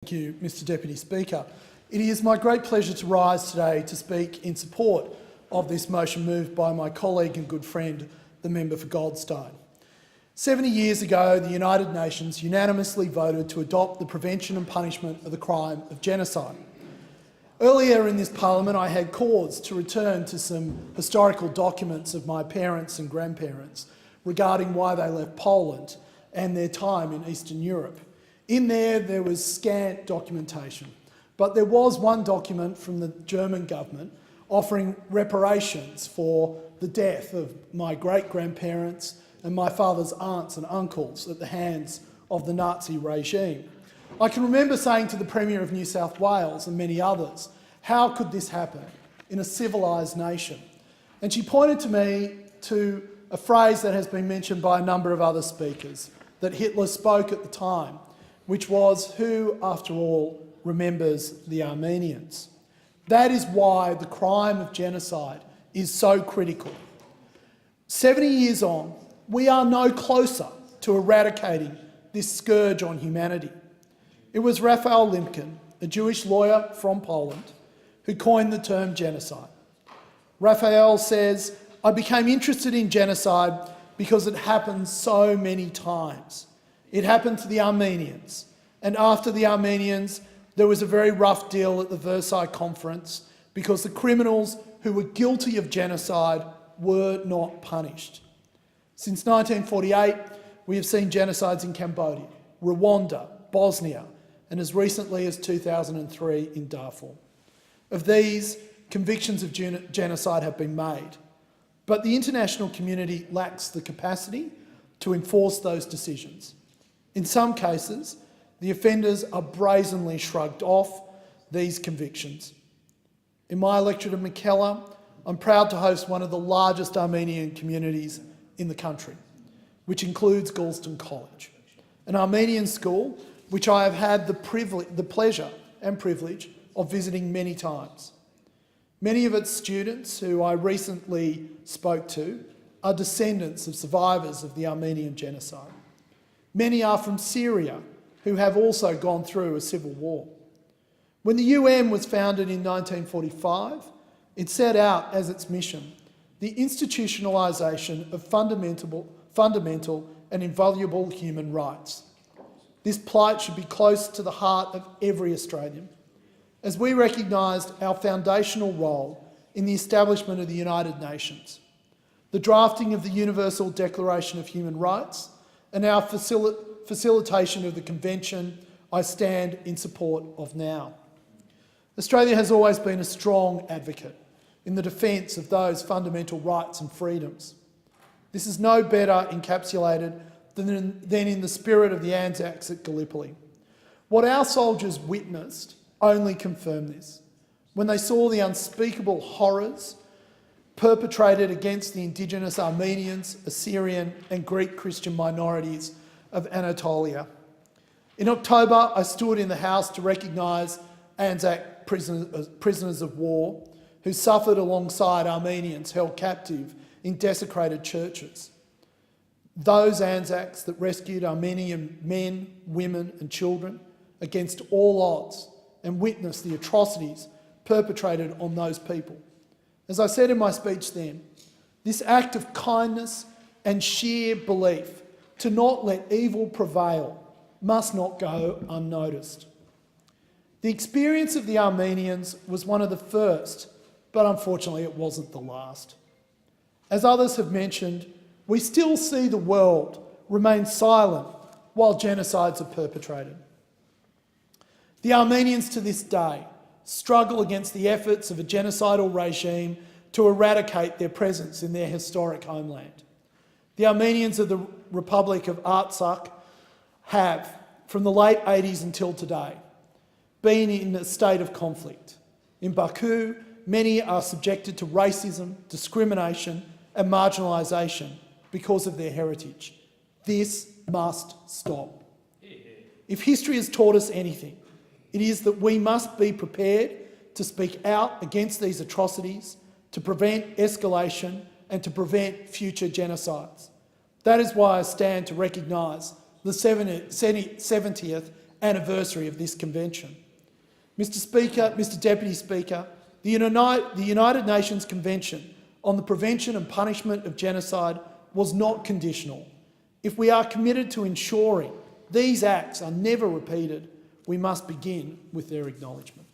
Thank you, Mr Deputy Speaker. It is my great pleasure to rise today to speak in support of this motion moved by my colleague and good friend, the member for Goldstein. 70 years ago, the United Nations unanimously voted to adopt the prevention and punishment of the crime of genocide. Earlier in this parliament, I had cause to return to some historical documents of my parents and grandparents regarding why they left Poland and their time in Eastern Europe. In there was scant documentation, but there was one document from the German government offering reparations for the death of my great-grandparents and my father's aunts and uncles at the hands of the Nazi regime. I can remember saying to the Premier of New South Wales and many others, how could this happen in a civilised nation? And she pointed to me to a phrase that has been mentioned by a number of other speakers that Hitler spoke at the time, which was, who, after all, remembers the Armenians? That is why the crime of genocide is so critical. 70 years on, we are no closer to eradicating this scourge on humanity. It was Raphael Lemkin, a Jewish lawyer from Poland, who coined the term genocide. Raphael says, "I became interested in genocide because it happened so many times. It happened to the Armenians, and after the Armenians, there was a very rough deal at the Versailles Conference because the criminals who were guilty of genocide were not punished. Since 1948, we have seen genocides in Cambodia, Rwanda, Bosnia, and as recently as 2003 in Darfur. Of these, convictions of genocide have been made, but the international community lacks the capacity to enforce those decisions. In some cases, the offenders are brazenly shrugged off these convictions. In my electorate of Mackellar, I'm proud to host one of the largest Armenian communities in the country, which includes Galston College, an Armenian school which I have had the pleasure and privilege of visiting many times. Many of its students, who I recently spoke to, are descendants of survivors of the Armenian genocide. Many are from Syria, who have also gone through a civil war. When the UN was founded in 1945, it set out as its mission the institutionalisation of fundamental and invaluable human rights. This plight should be close to the heart of every Australian, as we recognised our foundational role in the establishment of the United Nations, the drafting of the Universal Declaration of Human Rights, and our facilitation of the Convention I stand in support of now. Australia has always been a strong advocate in the defence of those fundamental rights and freedoms. This is no better encapsulated than in the spirit of the Anzacs at Gallipoli. What our soldiers witnessed only confirmed this, when they saw the unspeakable horrors perpetrated against the indigenous Armenians, Assyrian and Greek Christian minorities of Anatolia. In October, I stood in the House to recognise Anzac prisoners of war who suffered alongside Armenians held captive in desecrated churches. Those Anzacs that rescued Armenian men, women and children against all odds and witnessed the atrocities perpetrated on those people. As I said in my speech then, this act of kindness and sheer belief to not let evil prevail must not go unnoticed. The experience of the Armenians was one of the first, but unfortunately it wasn't the last. As others have mentioned, we still see the world remain silent while genocides are perpetrated. The Armenians to this day struggle against the efforts of a genocidal regime to eradicate their presence in their historic homeland. The Armenians of the Republic of Artsakh have, from the late 80s until today, been in a state of conflict. In Baku, many are subjected to racism, discrimination and marginalisation because of their heritage. This must stop. If history has taught us anything, it is that we must be prepared to speak out against these atrocities, to prevent escalation and to prevent future genocides. That is why I stand to recognise the 70th anniversary of this convention. Mr. Speaker, Mr. Deputy Speaker, the United Nations Convention on the Prevention and Punishment of Genocide was not conditional. If we are committed to ensuring these acts are never repeated, we must begin with their acknowledgement.